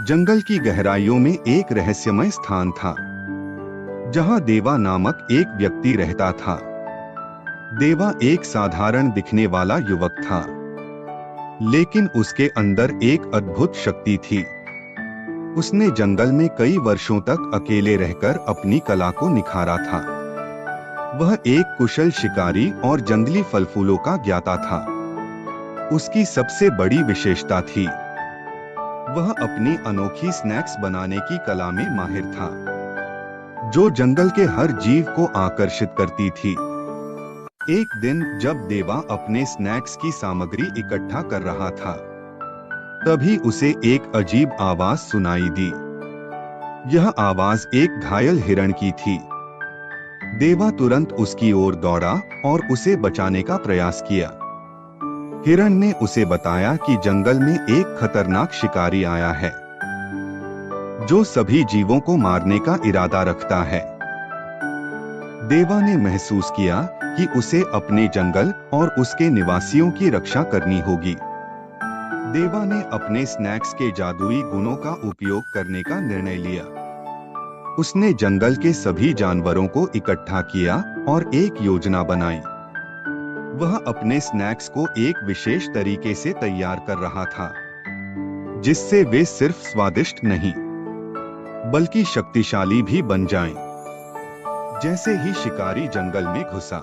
जंगल की गहराइयों में एक रहस्यमय स्थान था, जहां देवा नामक एक व्यक्ति रहता था। देवा एक साधारण दिखने वाला युवक था, लेकिन उसके अंदर एक अद्भुत शक्ति थी। उसने जंगल में कई वर्षों तक अकेले रहकर अपनी कला को निखारा था। वह एक कुशल शिकारी और जंगली फल फूलों का ज्ञाता था। उसकी सबसे बड़ी विशेषता थी, वह अपनी अनोखी स्नैक्स बनाने की कला में माहिर था, जो जंगल के हर जीव को आकर्षित करती थी। एक दिन जब देवा अपने स्नैक्स की सामग्री इकट्ठा कर रहा था, तभी उसे एक अजीब आवाज सुनाई दी। यह आवाज एक घायल हिरण की थी। देवा तुरंत उसकी ओर दौड़ा और उसे बचाने का प्रयास किया। हिरण ने उसे बताया कि जंगल में एक खतरनाक शिकारी आया है, जो सभी जीवों को मारने का इरादा रखता है। देवा ने महसूस किया कि उसे अपने जंगल और उसके निवासियों की रक्षा करनी होगी। देवा ने अपने स्नैक्स के जादुई गुणों का उपयोग करने का निर्णय लिया। उसने जंगल के सभी जानवरों को इकट्ठा किया और एक योजना बनाई। वह अपने स्नैक्स को एक विशेष तरीके से तैयार कर रहा था, जिससे वे सिर्फ स्वादिष्ट नहीं, बल्कि शक्तिशाली भी बन जाएं। जैसे ही शिकारी जंगल में घुसा,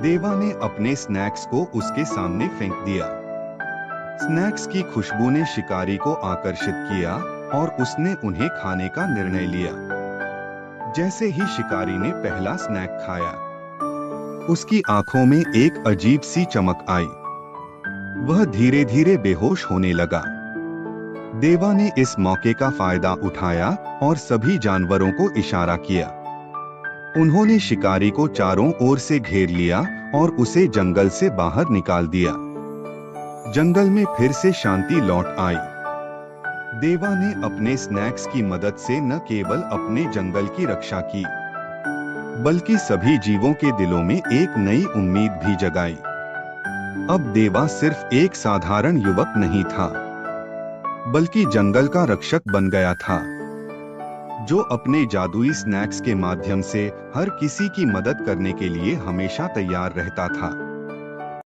देवा ने अपने स्नैक्स को उसके सामने फेंक दिया। स्नैक्स की खुशबू ने शिकारी को आकर्षित किया और उसने उन्हें खाने का निर्णय लिया। जैसे ही शिकारी ने पहला स्नैक खाया, उसकी आंखों में एक अजीब सी चमक आई। वह धीरे धीरे बेहोश होने लगा। देवा ने इस मौके का फायदा उठाया और सभी जानवरों को इशारा किया। उन्होंने शिकारी को चारों ओर से घेर लिया और उसे जंगल से बाहर निकाल दिया। जंगल में फिर से शांति लौट आई। देवा ने अपने स्नैक्स की मदद से न केवल अपने जंगल की रक्षा की, बल्कि सभी जीवों के दिलों में एक नई उम्मीद भी जगाई। अब देवा सिर्फ एक साधारण युवक नहीं था, बल्कि जंगल का रक्षक बन गया था, जो अपने जादुई स्नैक्स के माध्यम से हर किसी की मदद करने के लिए हमेशा तैयार रहता था।